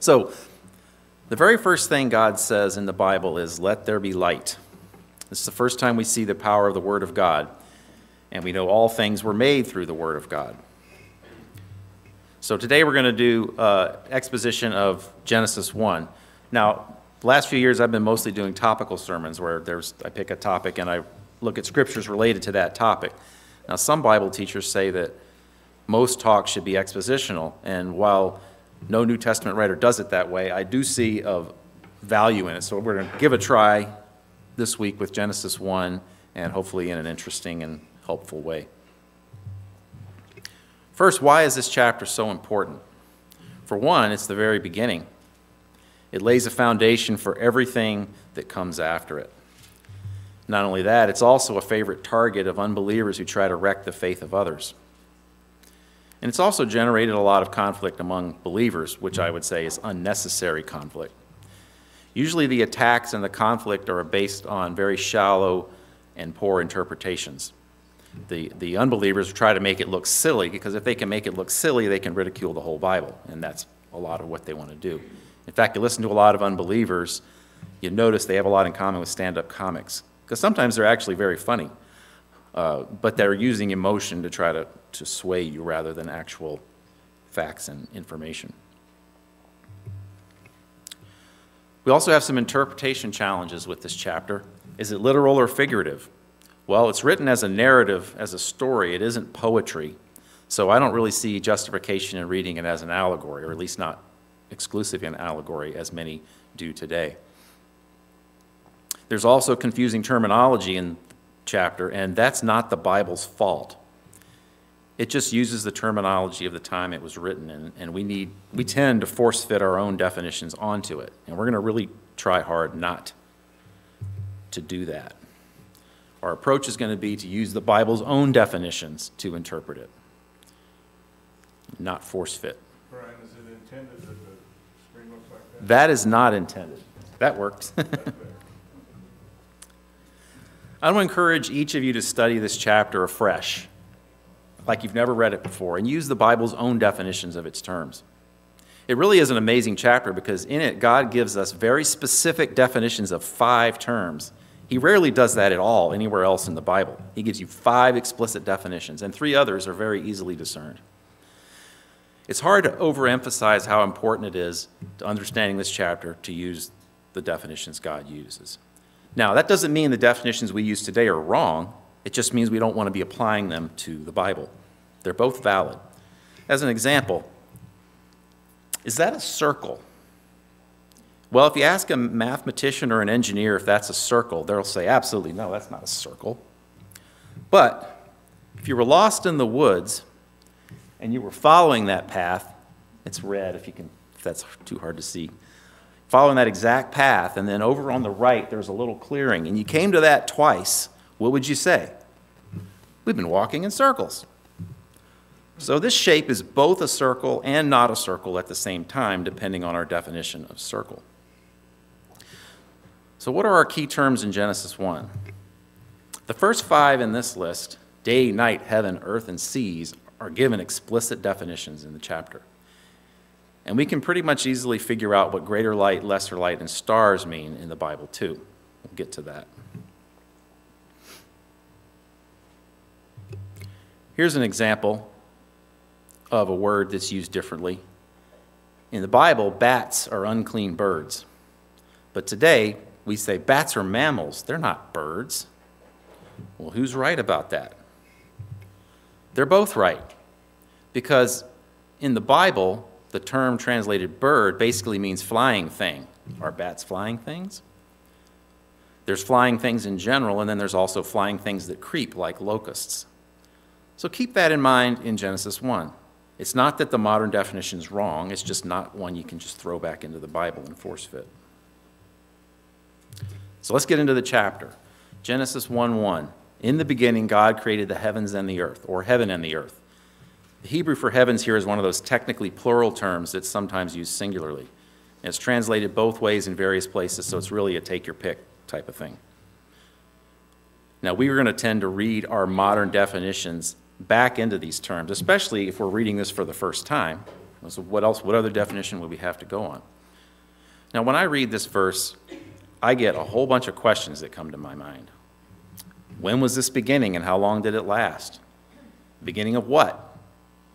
So, the very first thing God says in the Bible is, "Let there be light." This is the first time we see the power of the Word of God, and we know all things were made through the Word of God. So today we're going to do exposition of Genesis 1. Now, the last few years I've been mostly doing topical sermons where I pick a topic and I look at scriptures related to that topic. Now, some Bible teachers say that most talks should be expositional, and while no New Testament writer does it that way, I do see of value in it. So we're going to give a try this week with Genesis 1, and hopefully in an interesting and helpful way. First, why is this chapter so important? For one, it's the very beginning. It lays a foundation for everything that comes after it. Not only that, it's also a favorite target of unbelievers who try to wreck the faith of others. And it's also generated a lot of conflict among believers, which I would say is unnecessary conflict. Usually the attacks and the conflict are based on very shallow and poor interpretations. The unbelievers try to make it look silly, because if they can make it look silly, they can ridicule the whole Bible, and that's a lot of what they want to do. In fact, you listen to a lot of unbelievers, you notice they have a lot in common with stand-up comics, because sometimes they're actually very funny, but they're using emotion to try to sway you rather than actual facts and information. We also have some interpretation challenges with this chapter. Is it literal or figurative? Well, it's written as a narrative, as a story. It isn't poetry. So I don't really see justification in reading it as an allegory, or at least not exclusively an allegory as many do today. There's also confusing terminology in the chapter, and that's not the Bible's fault. It just uses the terminology of the time it was written, and we tend to force fit our own definitions onto it, and we're going to really try hard not to do that. Our approach is going to be to use the Bible's own definitions to interpret it, not force fit. Brian, is it intended that the screen looks like that? That is not intended. That works. I want to encourage each of you to study this chapter afresh, like you've never read it before, and use the Bible's own definitions of its terms. It really is an amazing chapter because in it, God gives us very specific definitions of 5 terms. He rarely does that at all anywhere else in the Bible. He gives you 5 explicit definitions, and 3 others are very easily discerned. It's hard to overemphasize how important it is to understanding this chapter to use the definitions God uses. Now, that doesn't mean the definitions we use today are wrong. It just means we don't want to be applying them to the Bible. They're both valid. As an example, is that a circle? Well, if you ask a mathematician or an engineer if that's a circle, they'll say, absolutely no, that's not a circle. But if you were lost in the woods and you were following that path, it's red if that's too hard to see, following that exact path, and then over on the right there's a little clearing, and you came to that twice, what would you say? We've been walking in circles. So this shape is both a circle and not a circle at the same time, depending on our definition of circle. So what are our key terms in Genesis 1? The first 5 in this list, day, night, heaven, earth, and seas, are given explicit definitions in the chapter. And we can pretty much easily figure out what greater light, lesser light, and stars mean in the Bible too. We'll get to that. Here's an example of a word that's used differently. In the Bible, bats are unclean birds. But today, we say bats are mammals. They're not birds. Well, who's right about that? They're both right. Because in the Bible, the term translated bird basically means flying thing. Are bats flying things? There's flying things in general, and then there's also flying things that creep, like locusts. So keep that in mind in Genesis 1. It's not that the modern definition is wrong, it's just not one you can just throw back into the Bible and force fit. So let's get into the chapter. Genesis 1:1. In the beginning, God created the heavens and the earth, or heaven and the earth. The Hebrew for heavens here is one of those technically plural terms that's sometimes used singularly. And it's translated both ways in various places, so it's really a take-your-pick type of thing. Now, we are going to tend to read our modern definitions back into these terms, especially if we're reading this for the first time. So what other definition would we have to go on? Now, when I read this verse, I get a whole bunch of questions that come to my mind. When was this beginning and how long did it last? Beginning of what?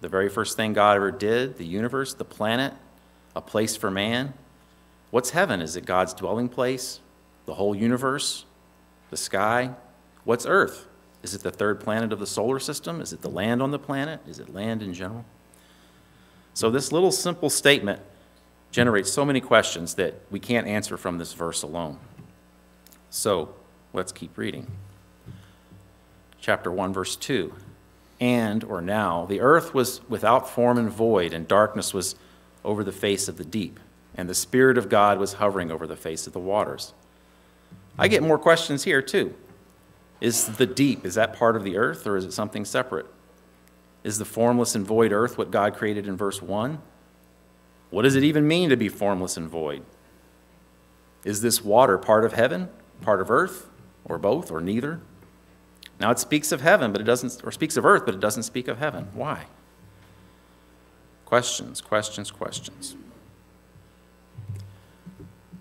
The very first thing God ever did, the universe, the planet, a place for man? What's heaven? Is it God's dwelling place? The whole universe? The sky? What's earth? Is it the third planet of the solar system? Is it the land on the planet? Is it land in general? So this little simple statement generates so many questions that we can't answer from this verse alone. So let's keep reading. Chapter 1, verse 2. And, or now, the earth was without form and void, and darkness was over the face of the deep, and the Spirit of God was hovering over the face of the waters. I get more questions here, too. Is the deep, is that part of the earth, or is it something separate? Is the formless and void earth what God created in verse 1? What does it even mean to be formless and void? Is this water part of heaven, part of earth, or both, or neither? Now it speaks of heaven, but it doesn't, or speaks of earth, but it doesn't speak of heaven. Why? Questions, questions, questions.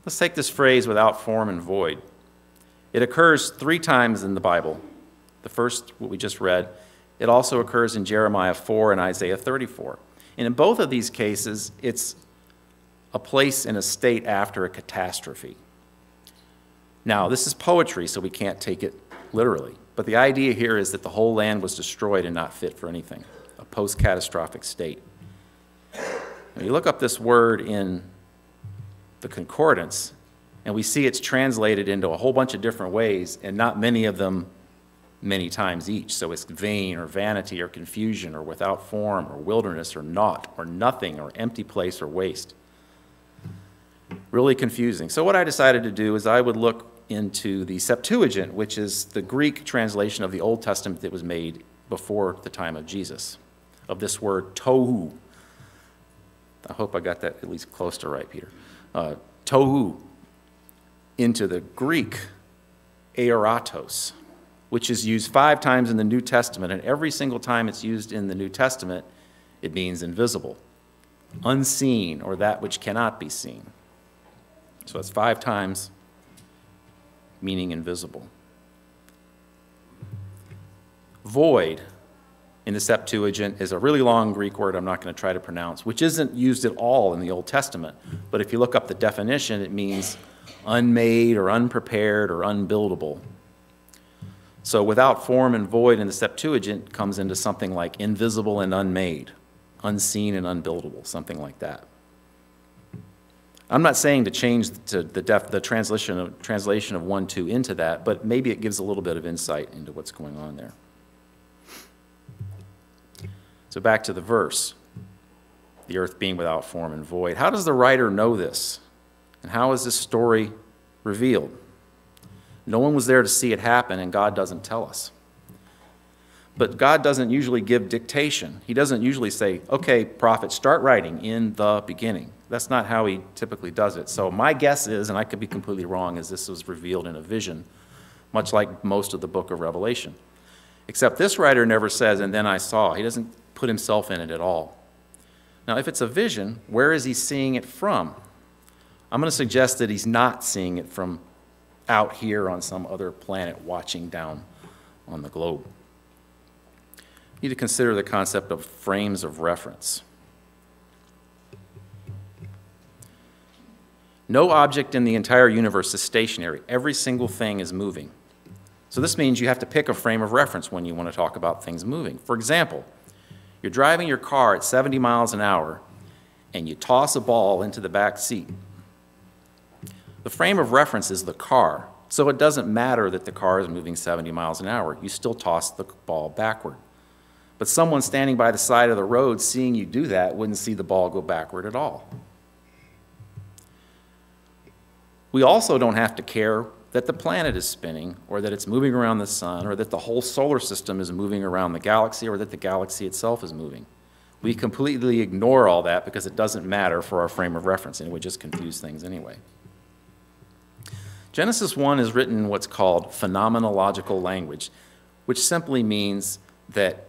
Let's take this phrase, without form and void. It occurs 3 times in the Bible. The first, what we just read, it also occurs in Jeremiah 4 and Isaiah 34. And in both of these cases, it's a place in a state after a catastrophe. Now, this is poetry, so we can't take it literally. But the idea here is that the whole land was destroyed and not fit for anything, a post-catastrophic state. Now, you look up this word in the concordance, and we see it's translated into a whole bunch of different ways, and not many of them many times each. So it's vain or vanity or confusion or without form or wilderness or naught or nothing or empty place or waste. Really confusing. So what I decided to do is I would look into the Septuagint, which is the Greek translation of the Old Testament that was made before the time of Jesus, of this word tohu. I hope I got that at least close to right, Peter. Tohu, into the Greek aoratos, which is used 5 times in the New Testament, and every single time it's used in the New Testament, it means invisible, unseen, or that which cannot be seen. So it's 5 times meaning invisible. Void in the Septuagint is a really long Greek word I'm not going to try to pronounce, which isn't used at all in the Old Testament. But if you look up the definition, it means unmade or unprepared or unbuildable. So without form and void in the Septuagint comes into something like invisible and unmade, unseen and unbuildable, something like that. I'm not saying to change the translation of 1:2 into that, but maybe it gives a little bit of insight into what's going on there. So back to the verse, the earth being without form and void. How does the writer know this? And how is this story revealed? No one was there to see it happen, and God doesn't tell us. But God doesn't usually give dictation. He doesn't usually say, okay, prophet, start writing in the beginning. That's not how he typically does it. So my guess is, and I could be completely wrong, is this was revealed in a vision, much like most of the book of Revelation. Except this writer never says, and then I saw. He doesn't put himself in it at all. Now, if it's a vision, where is he seeing it from? I'm going to suggest that he's not seeing it from out here on some other planet watching down on the globe. You need to consider the concept of frames of reference. No object in the entire universe is stationary. Every single thing is moving. So this means you have to pick a frame of reference when you want to talk about things moving. For example, you're driving your car at 70 miles an hour and you toss a ball into the back seat. The frame of reference is the car, so it doesn't matter that the car is moving 70 miles an hour. You still toss the ball backward. But someone standing by the side of the road seeing you do that wouldn't see the ball go backward at all. We also don't have to care that the planet is spinning, or that it's moving around the sun, or that the whole solar system is moving around the galaxy, or that the galaxy itself is moving. We completely ignore all that because it doesn't matter for our frame of reference, and it would just confuse things anyway. Genesis 1 is written in what's called phenomenological language, which simply means that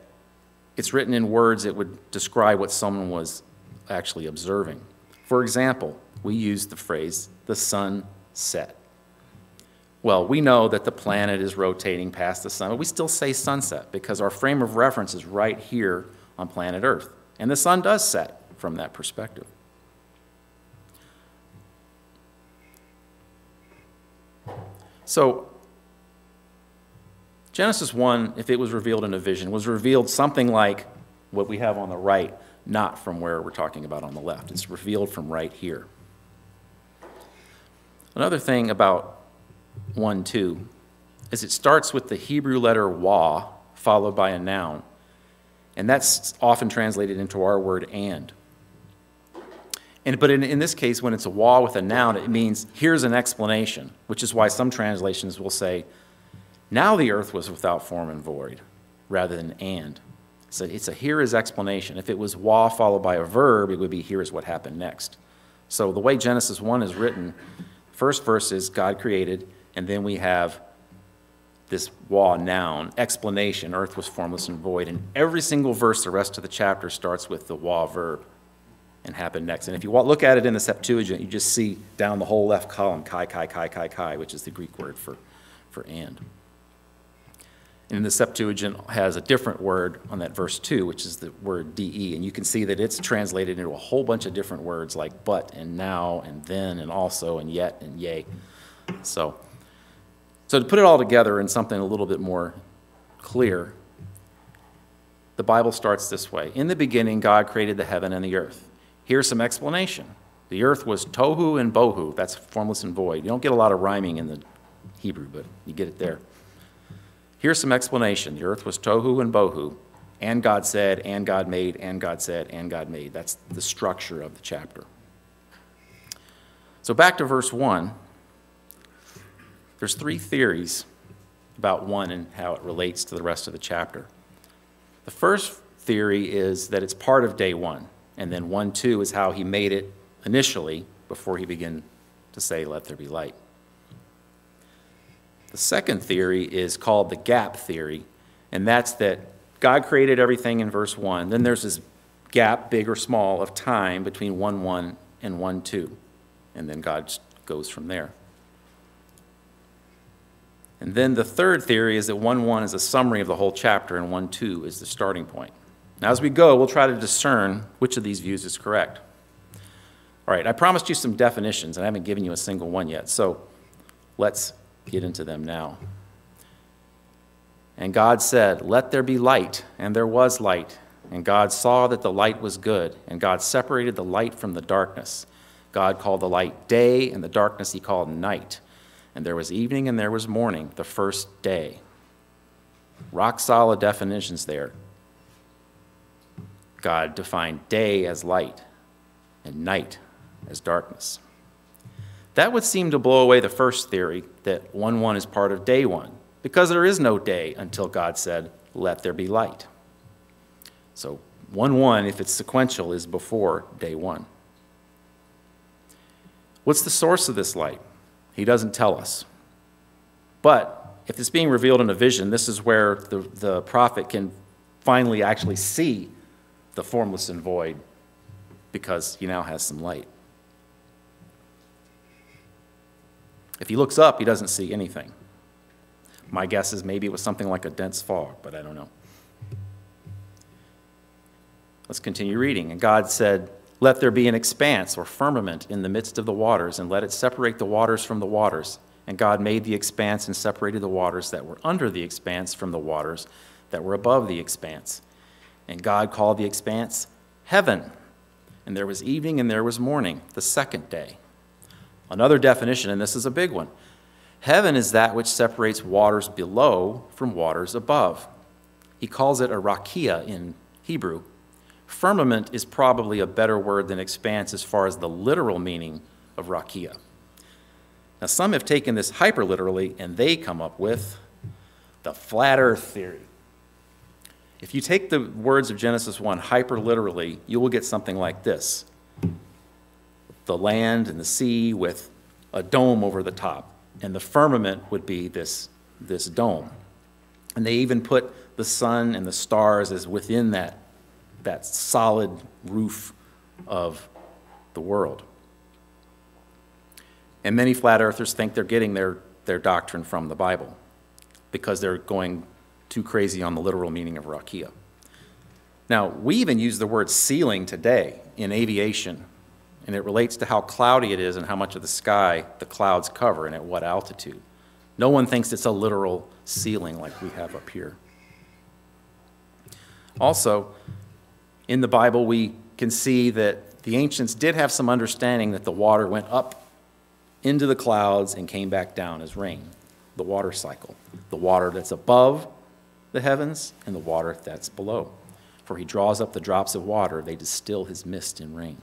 it's written in words that would describe what someone was actually observing. For example, we use the phrase, the sun set. Well, we know that the planet is rotating past the sun, but we still say sunset because our frame of reference is right here on planet Earth. And the sun does set from that perspective. So, Genesis 1, if it was revealed in a vision, was revealed something like what we have on the right, not from where we're talking about on the left. It's revealed from right here. Another thing about 1:2 is it starts with the Hebrew letter wa, followed by a noun. And that's often translated into our word and. But in this case, when it's a wa with a noun, it means here's an explanation, which is why some translations will say, now the earth was without form and void, rather than and. So it's a here is explanation. If it was wa followed by a verb, it would be here is what happened next. So the way Genesis 1 is written, first verse is God created, and then we have this wa noun, explanation, earth was formless and void. And every single verse, the rest of the chapter starts with the wa verb and happened next. And if you look at it in the Septuagint, you just see down the whole left column, kai, which is the Greek word for and. And the Septuagint has a different word on that verse 2, which is the word de. And you can see that it's translated into a whole bunch of different words like but and now and then and also and yet and yea. So to put it all together in something a little bit more clear, the Bible starts this way. In the beginning, God created the heaven and the earth. Here's some explanation. The earth was tohu and bohu. That's formless and void. You don't get a lot of rhyming in the Hebrew, but you get it there. Here's some explanation. The earth was tohu and bohu, and God said, and God made, and God said, and God made. That's the structure of the chapter. So back to verse 1. There's 3 theories about 1 and how it relates to the rest of the chapter. The first theory is that it's part of day 1, and then 1:2 is how he made it initially before he began to say, let there be light. The second theory is called the gap theory, and that's that God created everything in verse 1. Then there's this gap, big or small, of time between 1:1 and 1:2, and then God goes from there. And then the third theory is that 1:1 is a summary of the whole chapter, and 1:2 is the starting point. Now, as we go, we'll try to discern which of these views is correct. All right, I promised you some definitions, and I haven't given you a single one yet, so let's get into them now. And God said, let there be light, and there was light. And God saw that the light was good, and God separated the light from the darkness. God called the light day, and the darkness he called night. And there was evening and there was morning, the first day. Rock solid definitions there. God defined day as light and night as darkness. That would seem to blow away the first theory that 1:1 is part of day 1, because there is no day until God said, let there be light. So 1:1, if it's sequential, is before day 1. What's the source of this light? He doesn't tell us. But if it's being revealed in a vision, this is where the prophet can finally actually see the formless and void, because he now has some light. If he looks up, he doesn't see anything. My guess is maybe it was something like a dense fog, but I don't know. Let's continue reading. And God said, let there be an expanse or firmament in the midst of the waters, and let it separate the waters from the waters. And God made the expanse and separated the waters that were under the expanse from the waters that were above the expanse. And God called the expanse heaven. And there was evening and there was morning, the second day. Another definition, and this is a big one. Heaven is that which separates waters below from waters above. He calls it a rakia in Hebrew. Firmament is probably a better word than expanse as far as the literal meaning of rakia. Now, some have taken this hyperliterally, and they come up with the flat earth theory. If you take the words of Genesis 1 hyperliterally, you will get something like this. The land and the sea with a dome over the top, and the firmament would be this dome. And they even put the sun and the stars as within that solid roof of the world. And many flat earthers think they're getting their doctrine from the Bible because they're going too crazy on the literal meaning of rakia. Now, we even use the word ceiling today in aviation, and it relates to how cloudy it is and how much of the sky the clouds cover and at what altitude. No one thinks it's a literal ceiling like we have up here. Also, in the Bible, we can see that the ancients did have some understanding that the water went up into the clouds and came back down as rain, the water cycle, the water that's above the heavens and the water that's below. For he draws up the drops of water, they distill his mist in rain.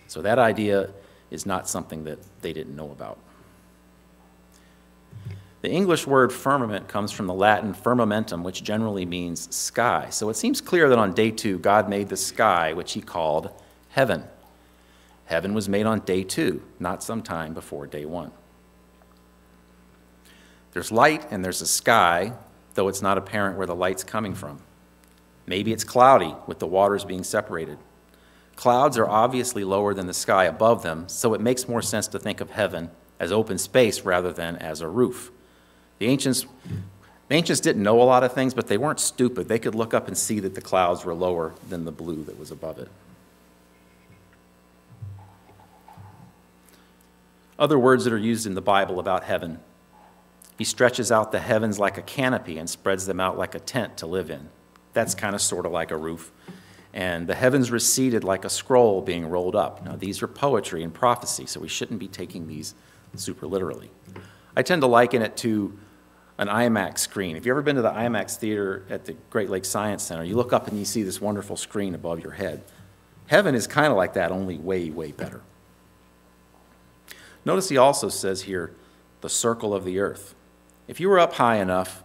So that idea is not something that they didn't know about. The English word firmament comes from the Latin firmamentum, which generally means sky. So it seems clear that on day 2, God made the sky, which he called heaven. Heaven was made on day 2, not sometime before day 1. There's light and there's a sky, though it's not apparent where the light's coming from. Maybe it's cloudy with the waters being separated. Clouds are obviously lower than the sky above them, so it makes more sense to think of heaven as open space rather than as a roof. The ancients didn't know a lot of things, but they weren't stupid. They could look up and see that the clouds were lower than the blue that was above it. Other words that are used in the Bible about heaven. He stretches out the heavens like a canopy and spreads them out like a tent to live in. That's kind of sort of like a roof. And the heavens receded like a scroll being rolled up. Now, these are poetry and prophecy, so we shouldn't be taking these super literally. I tend to liken it to an IMAX screen. If you've ever been to the IMAX theater at the Great Lakes Science Center, you look up and you see this wonderful screen above your head. Heaven is kind of like that, only way, way better. Notice he also says here, the circle of the earth. If you were up high enough,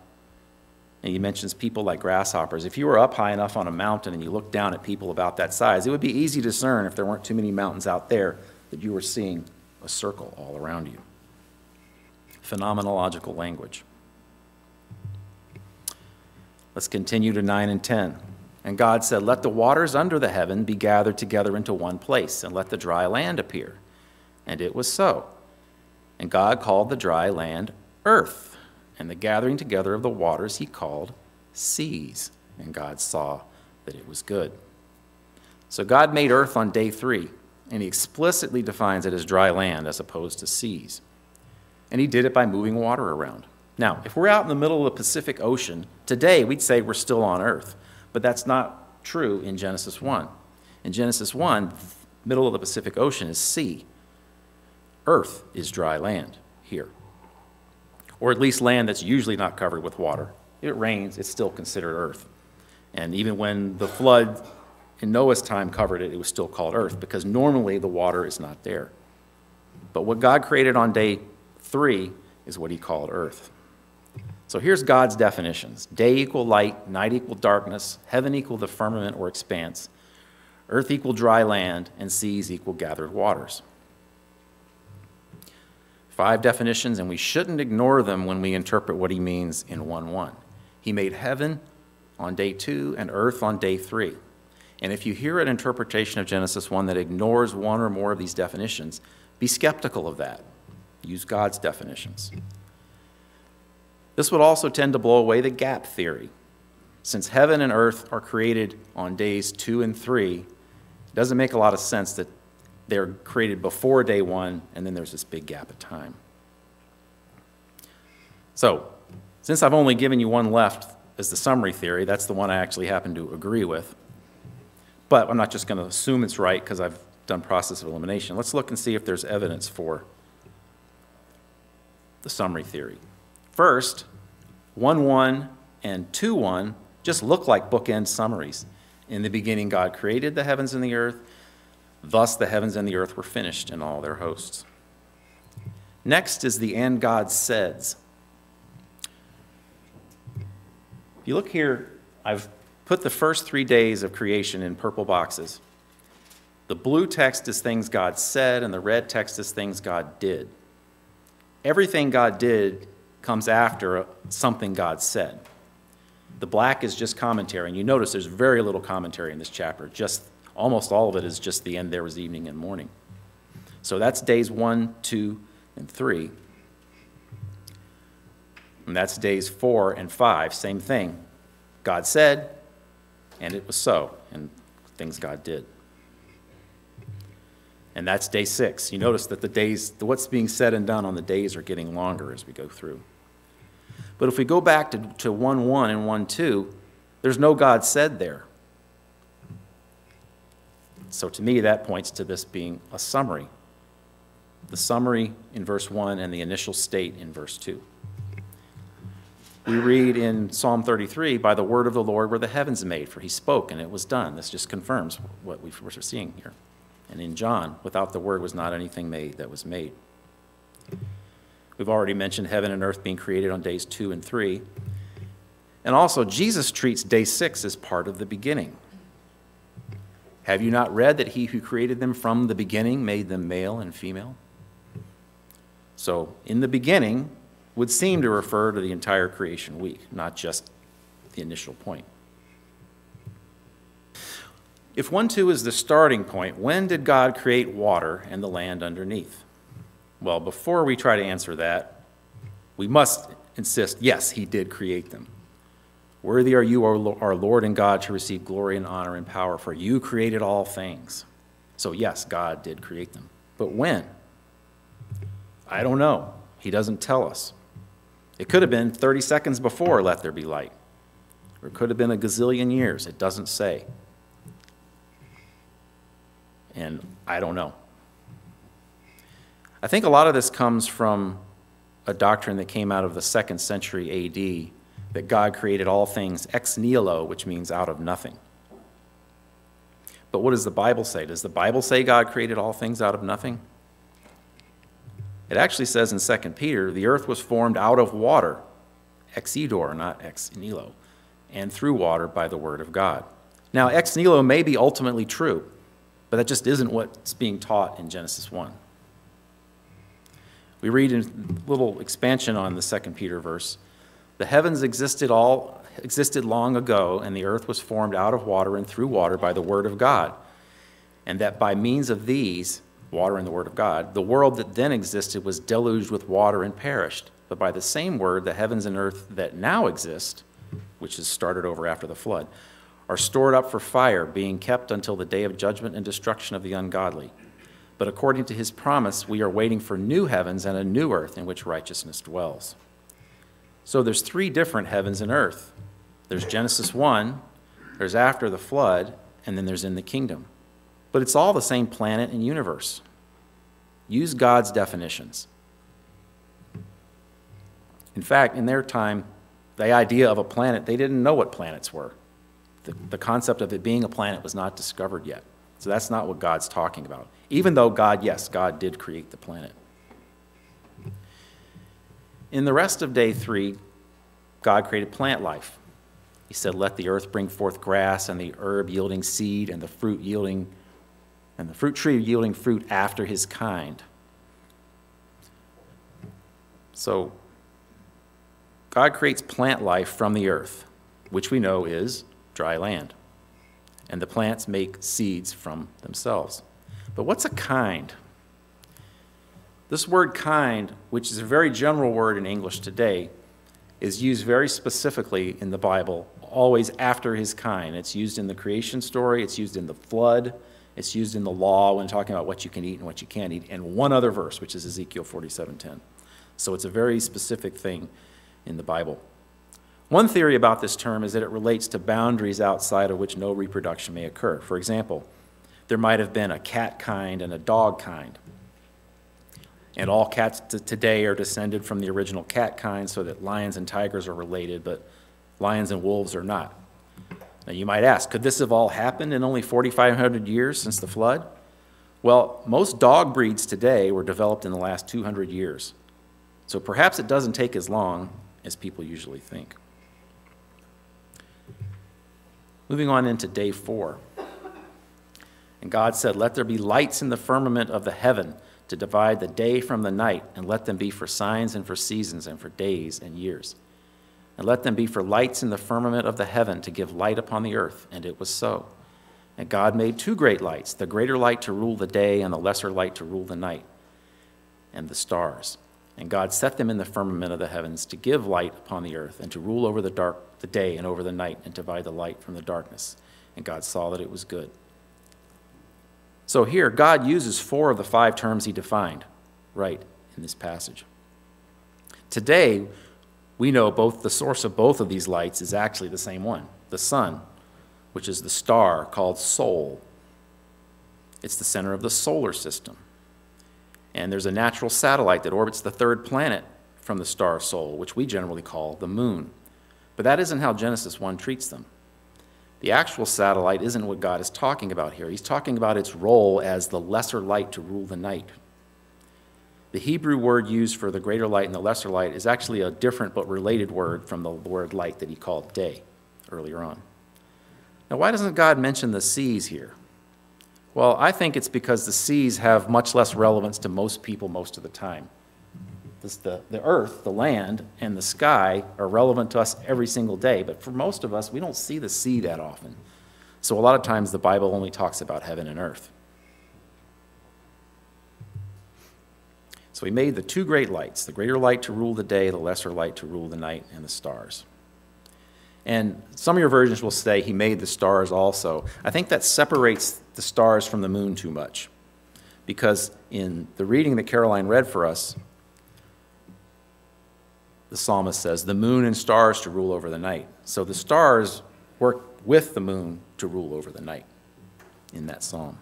and he mentions people like grasshoppers, if you were up high enough on a mountain and you looked down at people about that size, it would be easy to discern if there weren't too many mountains out there that you were seeing a circle all around you. Phenomenological language. Let's continue to 9 and 10. And God said, let the waters under the heaven be gathered together into one place, and let the dry land appear. And it was so. And God called the dry land earth, and the gathering together of the waters he called seas. And God saw that it was good. So God made earth on day 3, and he explicitly defines it as dry land as opposed to seas. And he did it by moving water around. Now, if we're out in the middle of the Pacific Ocean, today we'd say we're still on earth, but that's not true in Genesis 1. In Genesis 1, middle of the Pacific Ocean is sea. Earth is dry land here, or at least land that's usually not covered with water. If it rains, it's still considered earth. And even when the flood in Noah's time covered it, it was still called earth because normally the water is not there. But what God created on day 3 is what he called earth. So here's God's definitions. Day equal light, night equal darkness, heaven equal the firmament or expanse, earth equal dry land, and seas equal gathered waters. 5 definitions, and we shouldn't ignore them when we interpret what he means in 1:1. He made heaven on day 2 and earth on day 3. And if you hear an interpretation of Genesis 1 that ignores one or more of these definitions, be skeptical of that. Use God's definitions. This would also tend to blow away the gap theory. Since heaven and earth are created on days 2 and 3, it doesn't make a lot of sense that they're created before day 1 and then there's this big gap of time. So, since I've only given you one left as the summary theory, that's the one I actually happen to agree with. But I'm not just going to assume it's right because I've done process of elimination. Let's look and see if there's evidence for the summary theory. First, 1:1 and 2:1 just look like bookend summaries. In the beginning, God created the heavens and the earth. Thus, the heavens and the earth were finished in all their hosts. Next is the "and God says." If you look here, I've put the first 3 days of creation in purple boxes. The blue text is things God said, and the red text is things God did. Everything God did comes after something God said. The black is just commentary, and you notice there's very little commentary in this chapter, just Almost all of it is just the end there was evening and morning. So that's days 1, 2, and 3. And that's days 4 and 5, same thing. God said, and it was so, and things God did. And that's day 6. You notice that the days, what's being said and done on the days are getting longer as we go through. But if we go back to 1:1 and 1:2, there's no God said there. So to me, that points to this being a summary. The summary in verse 1 and the initial state in verse 2. We read in Psalm 33, by the word of the Lord were the heavens made, for he spoke and it was done. This just confirms what we're seeing here. And in John, without the word was not anything made that was made. We've already mentioned heaven and earth being created on days 2 and 3. And also, Jesus treats day 6 as part of the beginning. Have you not read that he who created them from the beginning made them male and female? So, in the beginning would seem to refer to the entire creation week, not just the initial point. If 1:2 is the starting point, when did God create water and the land underneath? Well, before we try to answer that, we must insist, yes, he did create them. Worthy are you, our Lord and God, to receive glory and honor and power, for you created all things. So yes, God did create them. But when? I don't know. He doesn't tell us. It could have been 30 seconds before let there be light. Or it could have been a gazillion years. It doesn't say. And I don't know. I think a lot of this comes from a doctrine that came out of the 2nd century AD, that God created all things ex nihilo, which means out of nothing. But what does the Bible say? Does the Bible say God created all things out of nothing? It actually says in 2 Peter, the earth was formed out of water, ex idor, not ex nihilo, and through water by the word of God. Now, ex nihilo may be ultimately true, but that just isn't what's being taught in Genesis 1. We read in a little expansion on the 2 Peter verse, the heavens existed long ago, and the earth was formed out of water and through water by the word of God, and that by means of these, water and the word of God, the world that then existed was deluged with water and perished. But by the same word, the heavens and earth that now exist, which is started over after the flood, are stored up for fire, being kept until the day of judgment and destruction of the ungodly. But according to his promise, we are waiting for new heavens and a new earth in which righteousness dwells. So there's 3 different heavens and earth. There's Genesis 1, there's after the flood, and then there's in the kingdom. But it's all the same planet and universe. Use God's definitions. In fact, in their time, the idea of a planet, they didn't know what planets were. The concept of it being a planet was not discovered yet. So that's not what God's talking about. Even though God, yes, God did create the planet. In the rest of day 3, God created plant life. He said, let the earth bring forth grass and the herb yielding seed and the fruit tree yielding fruit after his kind. So God creates plant life from the earth, which we know is dry land. And the plants make seeds from themselves. But what's a kind? This word kind, which is a very general word in English today, is used very specifically in the Bible, always after his kind. It's used in the creation story, it's used in the flood, it's used in the law when talking about what you can eat and what you can't eat, and one other verse, which is Ezekiel 47:10. So it's a very specific thing in the Bible. One theory about this term is that it relates to boundaries outside of which no reproduction may occur. For example, there might have been a cat kind and a dog kind. And all cats today are descended from the original cat kind, so that lions and tigers are related, but lions and wolves are not. Now you might ask, could this have all happened in only 4,500 years since the flood? Well, most dog breeds today were developed in the last 200 years. So perhaps it doesn't take as long as people usually think. Moving on into day 4. And God said, let there be lights in the firmament of the heaven to divide the day from the night, and let them be for signs and for seasons and for days and years. And let them be for lights in the firmament of the heaven to give light upon the earth. And it was so. And God made two great lights, the greater light to rule the day and the lesser light to rule the night, and the stars. And God set them in the firmament of the heavens to give light upon the earth and to rule over the day and over the night and divide the light from the darkness. And God saw that it was good. So here, God uses 4 of the 5 terms he defined right in this passage. Today, we know both the source of both of these lights is actually the same one, the sun, which is the star called Sol. It's the center of the solar system. And there's a natural satellite that orbits the 3rd planet from the star Sol, which we generally call the moon. But that isn't how Genesis 1 treats them. The actual satellite isn't what God is talking about here. He's talking about its role as the lesser light to rule the night. The Hebrew word used for the greater light and the lesser light is actually a different but related word from the word light that he called day earlier on. Now, why doesn't God mention the seas here? Well, I think it's because the seas have much less relevance to most people most of the time. The earth, the land, and the sky are relevant to us every single day, but for most of us, we don't see the sea that often. So a lot of times the Bible only talks about heaven and earth. So he made the 2 great lights, the greater light to rule the day, the lesser light to rule the night, and the stars. And some of your versions will say he made the stars also. I think that separates the stars from the moon too much, because in the reading that Caroline read for us, the psalmist says, the moon and stars to rule over the night. So the stars work with the moon to rule over the night in that psalm.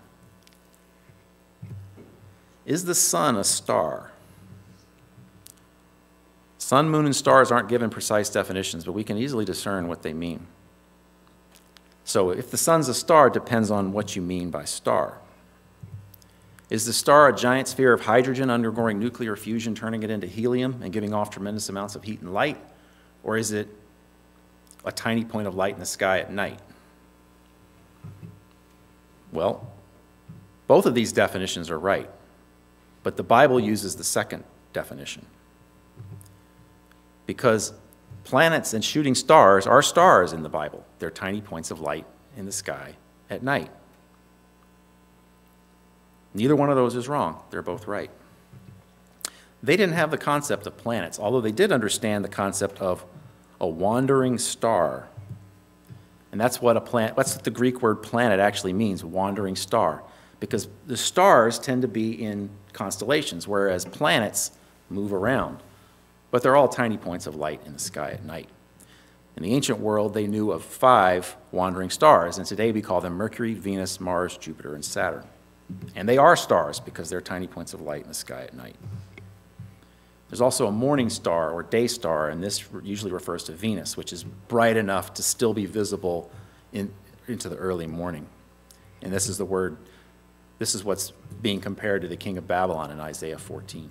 Is the sun a star? Sun, moon, and stars aren't given precise definitions, but we can easily discern what they mean. So if the sun's a star, it depends on what you mean by star. Is the star a giant sphere of hydrogen undergoing nuclear fusion, turning it into helium and giving off tremendous amounts of heat and light? Or is it a tiny point of light in the sky at night? Well, both of these definitions are right, but the Bible uses the second definition. Because planets and shooting stars are stars in the Bible. They're tiny points of light in the sky at night. Neither one of those is wrong. They're both right. They didn't have the concept of planets, although they did understand the concept of a wandering star. And that's what the Greek word planet actually means, wandering star. Because the stars tend to be in constellations, whereas planets move around. But they're all tiny points of light in the sky at night. In the ancient world, they knew of 5 wandering stars, and today we call them Mercury, Venus, Mars, Jupiter, and Saturn. And they are stars because they're tiny points of light in the sky at night. There's also a morning star or day star, and this usually refers to Venus, which is bright enough to still be visible into the early morning. And this is what's being compared to the king of Babylon in Isaiah 14.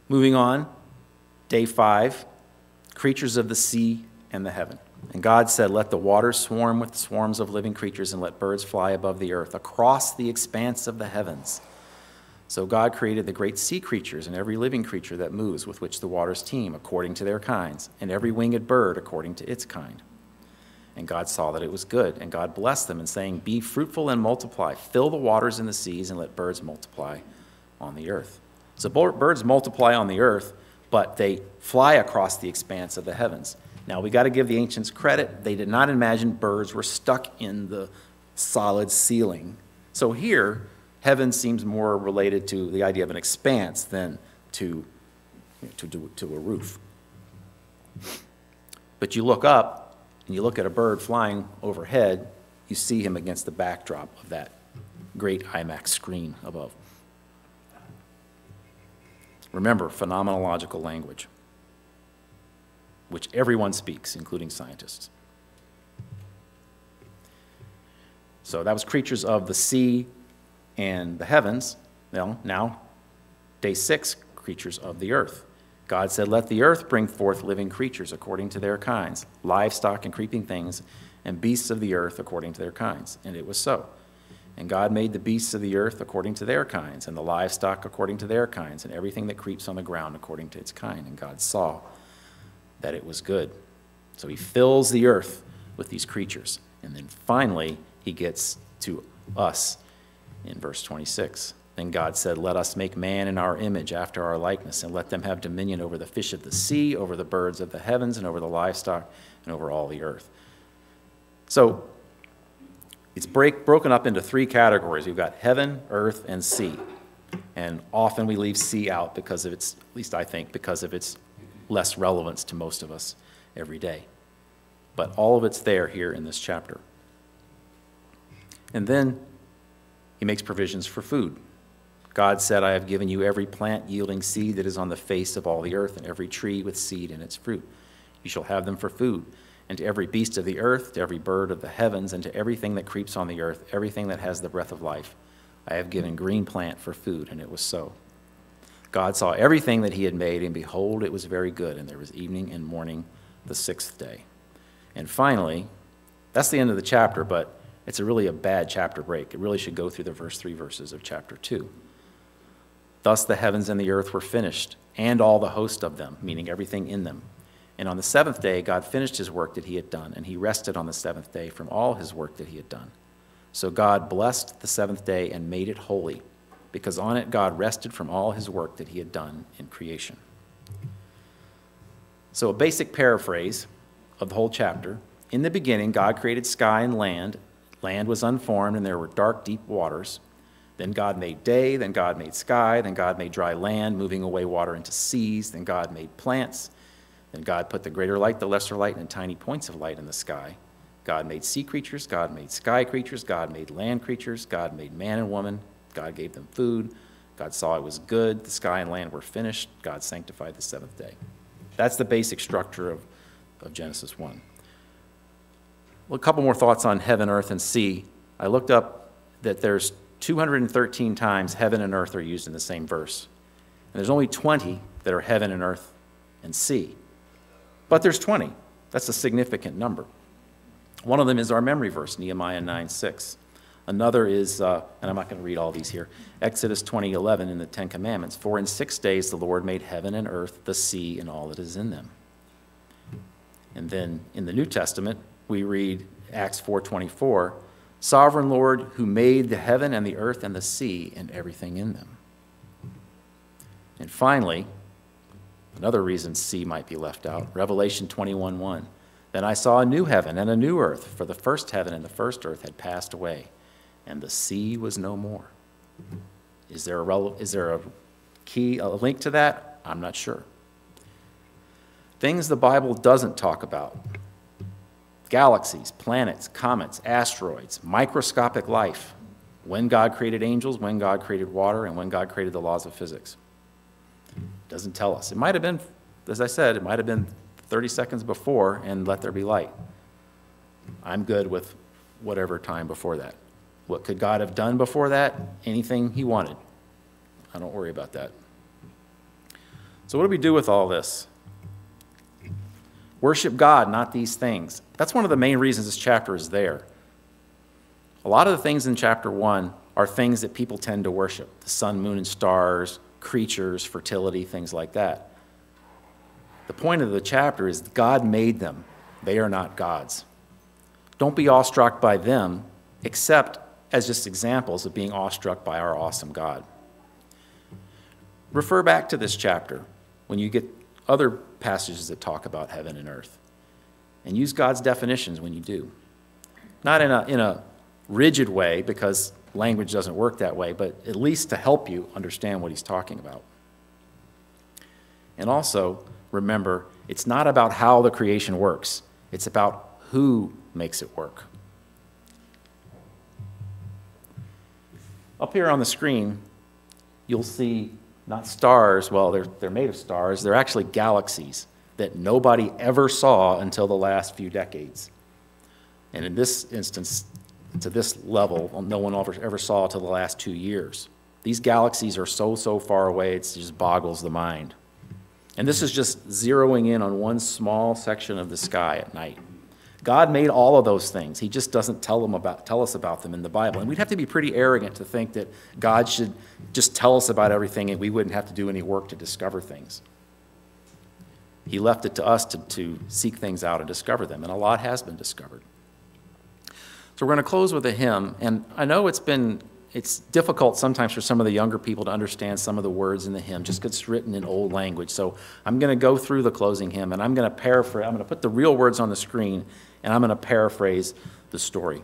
Moving on, day 5, creatures of the sea and the heaven. And God said, let the waters swarm with swarms of living creatures, and let birds fly above the earth, across the expanse of the heavens. So God created the great sea creatures and every living creature that moves, with which the waters teem, according to their kinds, and every winged bird according to its kind. And God saw that it was good, and God blessed them, and saying, be fruitful and multiply, fill the waters in the seas, and let birds multiply on the earth. So birds multiply on the earth, but they fly across the expanse of the heavens. Now, we got to give the ancients credit. They did not imagine birds were stuck in the solid ceiling. So here, heaven seems more related to the idea of an expanse than to a roof. But you look up, and you look at a bird flying overhead, you see him against the backdrop of that great IMAX screen above. Remember, phenomenological language, which everyone speaks, including scientists. So that was creatures of the sea and the heavens. Now, day 6, creatures of the earth. God said, let the earth bring forth living creatures according to their kinds, livestock and creeping things, and beasts of the earth according to their kinds. And it was so. And God made the beasts of the earth according to their kinds, and the livestock according to their kinds, and everything that creeps on the ground according to its kind. And God saw that it was good. So he fills the earth with these creatures. And then finally, he gets to us in verse 26. Then God said, let us make man in our image after our likeness, and let them have dominion over the fish of the sea, over the birds of the heavens, and over the livestock, and over all the earth. So it's broken up into three categories. We've got heaven, earth, and sea. And often we leave sea out because of its, at least I think, because of its less relevance to most of us every day. But all of it's there here in this chapter. And then he makes provisions for food. God said, I have given you every plant yielding seed that is on the face of all the earth, and every tree with seed in its fruit. You shall have them for food. And to every beast of the earth, to every bird of the heavens, and to everything that creeps on the earth, everything that has the breath of life, I have given green plant for food. And it was so. God saw everything that he had made, and behold, it was very good. And there was evening and morning the sixth day. And finally, that's the end of the chapter, but it's really a bad chapter break. It really should go through the first 3 verses of chapter 2. Thus the heavens and the earth were finished, and all the host of them, meaning everything in them. And on the seventh day, God finished his work that he had done, and he rested on the seventh day from all his work that he had done. So God blessed the seventh day and made it holy, because on it God rested from all his work that he had done in creation. So a basic paraphrase of the whole chapter. In the beginning, God created sky and land. Land was unformed, and there were dark, deep waters. Then God made day, then God made sky, then God made dry land, moving away water into seas. Then God made plants. Then God put the greater light, the lesser light, and tiny points of light in the sky. God made sea creatures, God made sky creatures, God made land creatures, God made man and woman, God gave them food. God saw it was good, the sky and land were finished, God sanctified the seventh day. That's the basic structure of Genesis 1. Well, a couple more thoughts on heaven, earth, and sea. I looked up that there's 213 times heaven and earth are used in the same verse. And there's only 20 that are heaven and earth and sea. But there's 20. That's a significant number. One of them is our memory verse, Nehemiah 9:6. Another is, and I'm not going to read all these here, Exodus 20:11 in the Ten Commandments. For in 6 days the Lord made heaven and earth, the sea, and all that is in them. And then in the New Testament, we read Acts 4:24, Sovereign Lord, who made the heaven and the earth and the sea and everything in them. And finally, another reason sea might be left out, Revelation 21:1. Then I saw a new heaven and a new earth, for the first heaven and the first earth had passed away, and the sea was no more. Is there a link to that? I'm not sure. Things the Bible doesn't talk about. Galaxies, planets, comets, asteroids, microscopic life, when God created angels, when God created water, and when God created the laws of physics. Doesn't tell us. It might have been, as I said, it might have been 30 seconds before and let there be light. I'm good with whatever time before that. What could God have done before that? Anything he wanted. I don't worry about that. So what do we do with all this? Worship God, not these things. That's one of the main reasons this chapter is there. A lot of the things in chapter 1 are things that people tend to worship. The sun, moon, and stars, creatures, fertility, things like that. The point of the chapter is God made them. They are not gods. Don't be awestruck by them, except as just examples of being awestruck by our awesome God. Refer back to this chapter when you get other passages that talk about heaven and earth, and use God's definitions when you do. Not in a rigid way, because language doesn't work that way, but at least to help you understand what he's talking about. And also, remember, it's not about how the creation works. It's about who makes it work. Up here on the screen, you'll see not stars. Well, they're made of stars. They're actually galaxies that nobody ever saw until the last few decades. And in this instance, to this level, no one ever saw until the last 2 years. These galaxies are so far away, it just boggles the mind. And this is just zeroing in on one small section of the sky at night. God made all of those things. He just doesn't tell us about them in the Bible. And we'd have to be pretty arrogant to think that God should just tell us about everything and we wouldn't have to do any work to discover things. He left it to us to seek things out and discover them, and a lot has been discovered. So we're going to close with a hymn, and I know it's difficult sometimes for some of the younger people to understand some of the words in the hymn, just because it's written in old language. So I'm going to go through the closing hymn, and I'm going to paraphrase. I'm going to put the real words on the screen, and I'm going to paraphrase the story.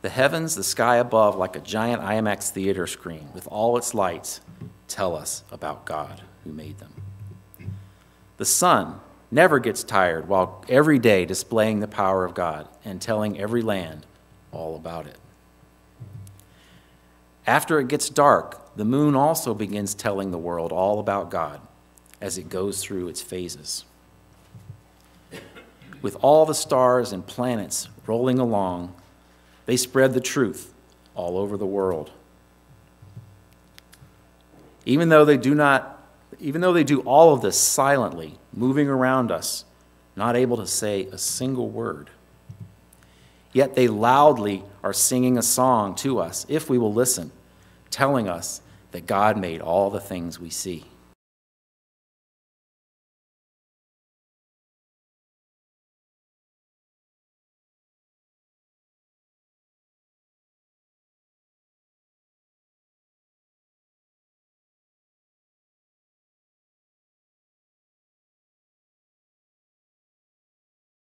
The heavens, the sky above, like a giant IMAX theater screen with all its lights, tell us about God who made them. The sun never gets tired while every day displaying the power of God and telling every land all about it. After it gets dark, the moon also begins telling the world all about God as it goes through its phases. With all the stars and planets rolling along, they spread the truth all over the world. Even though they do all of this silently, moving around us, not able to say a single word, yet they loudly are singing a song to us, if we will listen, telling us that God made all the things we see.